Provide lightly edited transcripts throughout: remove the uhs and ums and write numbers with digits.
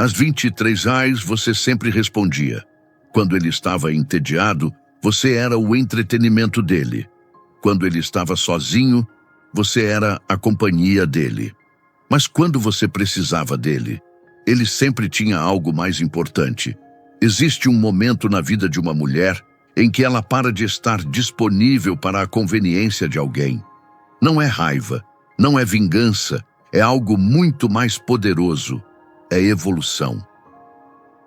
Às 23 horas, você sempre respondia. Quando ele estava entediado, você era o entretenimento dele. Quando ele estava sozinho, você era a companhia dele. Mas quando você precisava dele, ele sempre tinha algo mais importante. Existe um momento na vida de uma mulher em que ela para de estar disponível para a conveniência de alguém. Não é raiva, não é vingança, é algo muito mais poderoso. É evolução.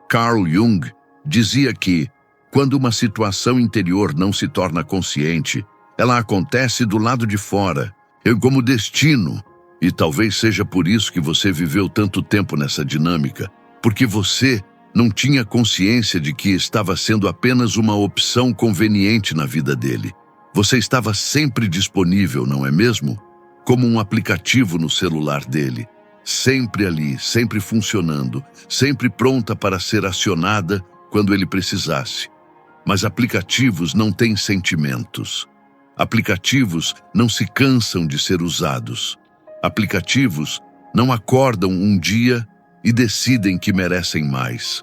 Carl Jung dizia que, quando uma situação interior não se torna consciente, ela acontece do lado de fora, como destino. E talvez seja por isso que você viveu tanto tempo nessa dinâmica, porque você não tinha consciência de que estava sendo apenas uma opção conveniente na vida dele. Você estava sempre disponível, não é mesmo? Como um aplicativo no celular dele. Sempre ali, sempre funcionando, sempre pronta para ser acionada quando ele precisasse. Mas aplicativos não têm sentimentos. Aplicativos não se cansam de ser usados. Aplicativos não acordam um dia e decidem que merecem mais.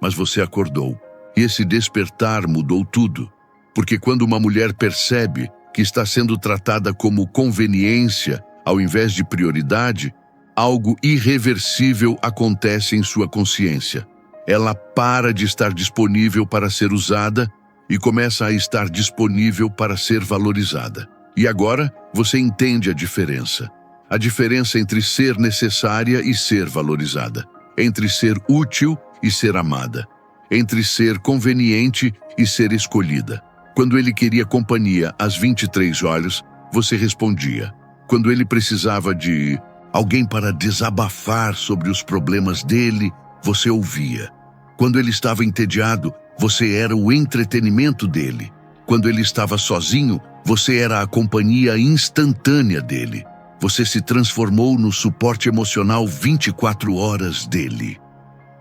Mas você acordou, e esse despertar mudou tudo. Porque quando uma mulher percebe que está sendo tratada como conveniência ao invés de prioridade, algo irreversível acontece em sua consciência. Ela para de estar disponível para ser usada e começa a estar disponível para ser valorizada. E agora você entende a diferença. A diferença entre ser necessária e ser valorizada. Entre ser útil e ser amada. Entre ser conveniente e ser escolhida. Quando ele queria companhia às 23 horas, você respondia. Quando ele precisava de alguém para desabafar sobre os problemas dele, você ouvia. Quando ele estava entediado, você era o entretenimento dele. Quando ele estava sozinho, você era a companhia instantânea dele. Você se transformou no suporte emocional 24 horas dele.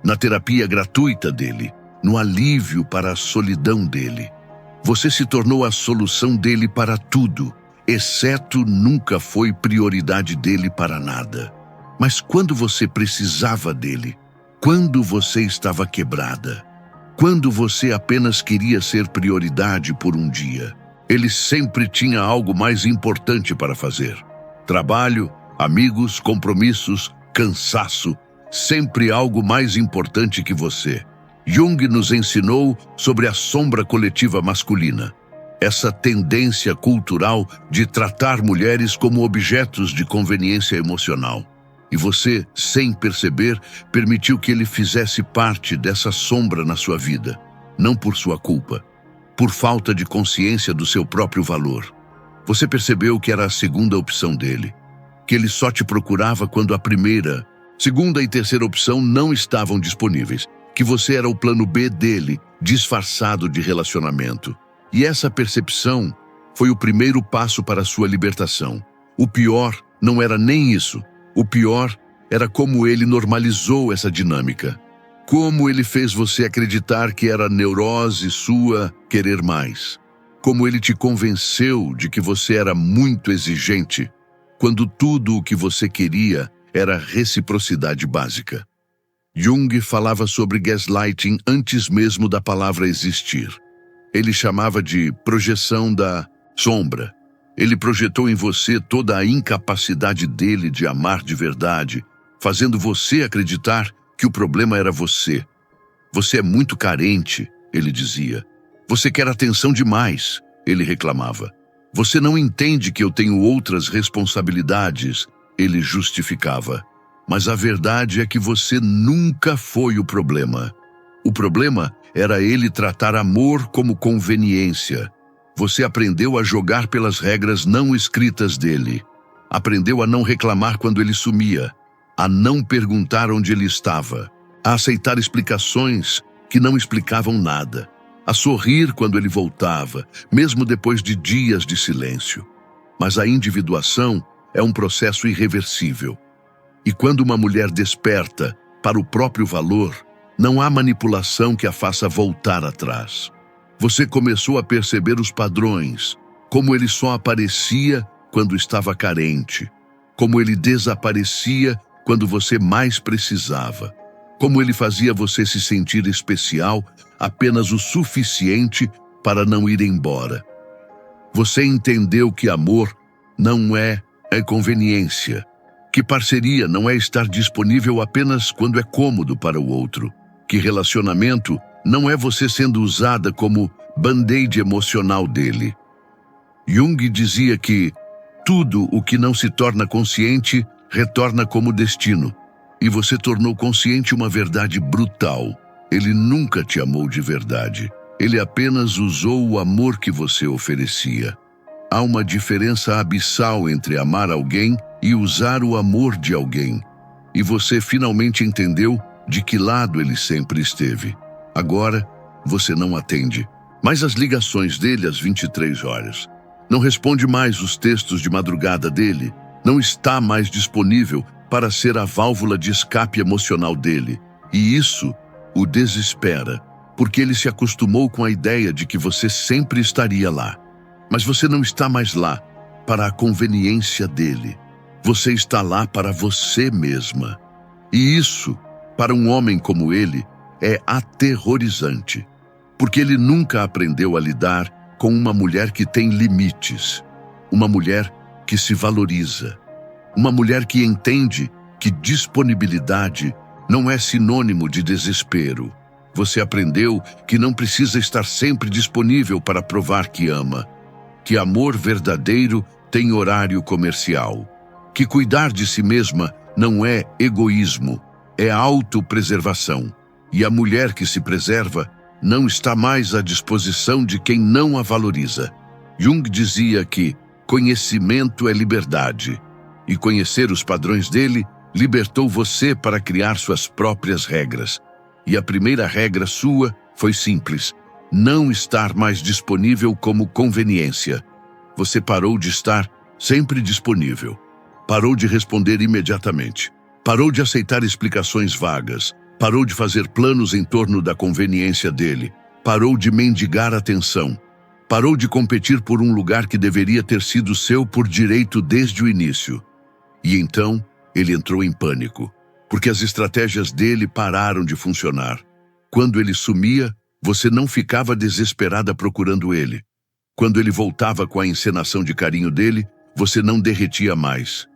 Na terapia gratuita dele, no alívio para a solidão dele. Você se tornou a solução dele para tudo, exceto nunca foi prioridade dele para nada. Mas quando você precisava dele, quando você estava quebrada, quando você apenas queria ser prioridade por um dia, ele sempre tinha algo mais importante para fazer. Trabalho, amigos, compromissos, cansaço, sempre algo mais importante que você. Jung nos ensinou sobre a sombra coletiva masculina, essa tendência cultural de tratar mulheres como objetos de conveniência emocional. E você, sem perceber, permitiu que ele fizesse parte dessa sombra na sua vida, não por sua culpa, por falta de consciência do seu próprio valor. Você percebeu que era a segunda opção dele, que ele só te procurava quando a primeira, segunda e terceira opção não estavam disponíveis, que você era o plano B dele, disfarçado de relacionamento. E essa percepção foi o primeiro passo para a sua libertação. O pior não era nem isso. O pior era como ele normalizou essa dinâmica. Como ele fez você acreditar que era neurose sua querer mais. Como ele te convenceu de que você era muito exigente, quando tudo o que você queria era reciprocidade básica. Jung falava sobre gaslighting antes mesmo da palavra existir. Ele chamava de projeção da sombra. Ele projetou em você toda a incapacidade dele de amar de verdade, fazendo você acreditar que o problema era você. Você é muito carente, ele dizia. Você quer atenção demais, ele reclamava. Você não entende que eu tenho outras responsabilidades, ele justificava. Mas a verdade é que você nunca foi o problema. O problema era ele tratar amor como conveniência. Você aprendeu a jogar pelas regras não escritas dele. Aprendeu a não reclamar quando ele sumia, a não perguntar onde ele estava, a aceitar explicações que não explicavam nada, a sorrir quando ele voltava, mesmo depois de dias de silêncio. Mas a individuação é um processo irreversível. E quando uma mulher desperta para o próprio valor, não há manipulação que a faça voltar atrás. Você começou a perceber os padrões, como ele só aparecia quando estava carente, como ele desaparecia quando você mais precisava, Como ele fazia você se sentir especial apenas o suficiente para não ir embora. Você entendeu que amor não é conveniência, que parceria não é estar disponível apenas quando é cômodo para o outro, que relacionamento não é você sendo usada como band-aid emocional dele. Jung dizia que tudo o que não se torna consciente retorna como destino, e você tornou consciente uma verdade brutal. Ele nunca te amou de verdade. Ele apenas usou o amor que você oferecia. Há uma diferença abissal entre amar alguém e usar o amor de alguém. E você finalmente entendeu de que lado ele sempre esteve. Agora, você não atende mais as ligações dele às 23 horas. Não responde mais os textos de madrugada dele. Não está mais disponível para ser a válvula de escape emocional dele. E isso o desespera, porque ele se acostumou com a ideia de que você sempre estaria lá. Mas você não está mais lá para a conveniência dele. Você está lá para você mesma. E isso, para um homem como ele, é aterrorizante, porque ele nunca aprendeu a lidar com uma mulher que tem limites, uma mulher que se valoriza, uma mulher que entende que disponibilidade não é sinônimo de desespero. Você aprendeu que não precisa estar sempre disponível para provar que ama, que amor verdadeiro tem horário comercial, que cuidar de si mesma não é egoísmo, é autopreservação. E a mulher que se preserva não está mais à disposição de quem não a valoriza. Jung dizia que conhecimento é liberdade, e conhecer os padrões dele libertou você para criar suas próprias regras. E a primeira regra sua foi simples: não estar mais disponível como conveniência. Você parou de estar sempre disponível. Parou de responder imediatamente. Parou de aceitar explicações vagas. Parou de fazer planos em torno da conveniência dele. Parou de mendigar atenção. Parou de competir por um lugar que deveria ter sido seu por direito desde o início. E então, ele entrou em pânico, porque as estratégias dele pararam de funcionar. Quando ele sumia, você não ficava desesperada procurando ele. Quando ele voltava com a encenação de carinho dele, você não derretia mais.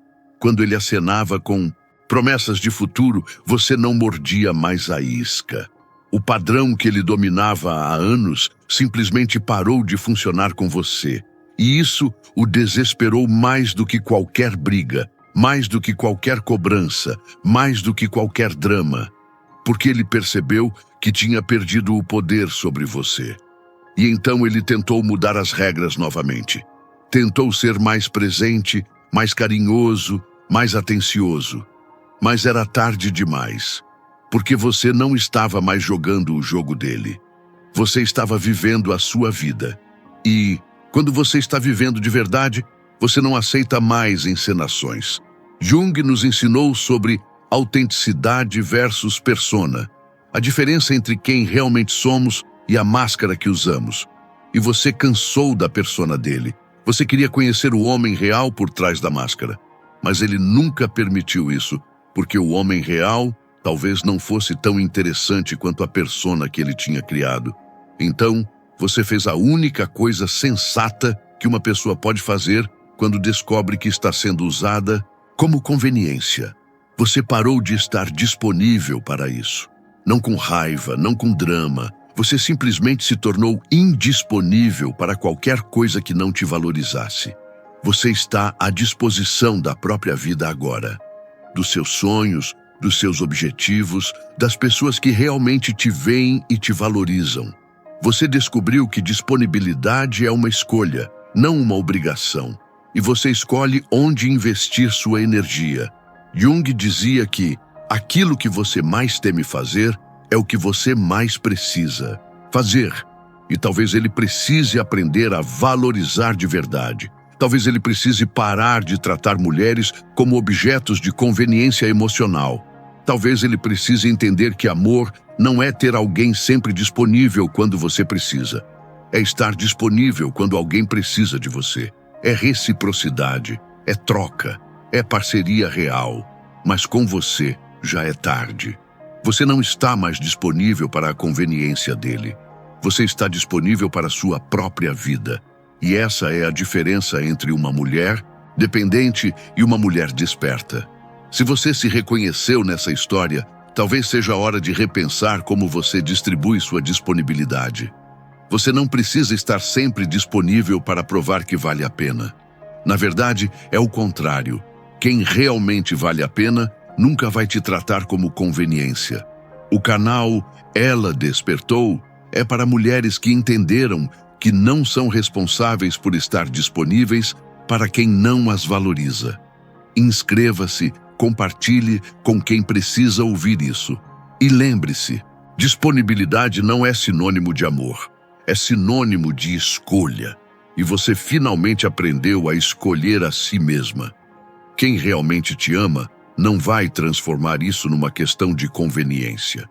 Quando ele acenava com promessas de futuro, você não mordia mais a isca. O padrão que ele dominava há anos simplesmente parou de funcionar com você. E isso o desesperou mais do que qualquer briga, mais do que qualquer cobrança, mais do que qualquer drama. Porque ele percebeu que tinha perdido o poder sobre você. E então ele tentou mudar as regras novamente. Tentou ser mais presente, mais carinhoso, mais atencioso. Mas era tarde demais, porque você não estava mais jogando o jogo dele. Você estava vivendo a sua vida. E, quando você está vivendo de verdade, você não aceita mais encenações. Jung nos ensinou sobre autenticidade versus persona, a diferença entre quem realmente somos e a máscara que usamos. E você cansou da persona dele. Você queria conhecer o homem real por trás da máscara. Mas ele nunca permitiu isso, porque o homem real talvez não fosse tão interessante quanto a persona que ele tinha criado. Então, você fez a única coisa sensata que uma pessoa pode fazer quando descobre que está sendo usada como conveniência. Você parou de estar disponível para isso. Não com raiva, não com drama. Você simplesmente se tornou indisponível para qualquer coisa que não te valorizasse. Você está à disposição da própria vida agora. Dos seus sonhos, dos seus objetivos, das pessoas que realmente te veem e te valorizam. Você descobriu que disponibilidade é uma escolha, não uma obrigação. E você escolhe onde investir sua energia. Jung dizia que aquilo que você mais teme fazer é o que você mais precisa fazer. E talvez ele precise aprender a valorizar de verdade. Talvez ele precise parar de tratar mulheres como objetos de conveniência emocional. Talvez ele precise entender que amor não é ter alguém sempre disponível quando você precisa. É estar disponível quando alguém precisa de você. É reciprocidade, é troca, é parceria real. Mas com você já é tarde. Você não está mais disponível para a conveniência dele. Você está disponível para a sua própria vida. E essa é a diferença entre uma mulher dependente e uma mulher desperta. Se você se reconheceu nessa história, talvez seja a hora de repensar como você distribui sua disponibilidade. Você não precisa estar sempre disponível para provar que vale a pena. Na verdade, é o contrário. Quem realmente vale a pena nunca vai te tratar como conveniência. O canal Ela Despertou é para mulheres que entenderam que não são responsáveis por estar disponíveis para quem não as valoriza. Inscreva-se, compartilhe com quem precisa ouvir isso. E lembre-se, disponibilidade não é sinônimo de amor, é sinônimo de escolha. E você finalmente aprendeu a escolher a si mesma. Quem realmente te ama não vai transformar isso numa questão de conveniência.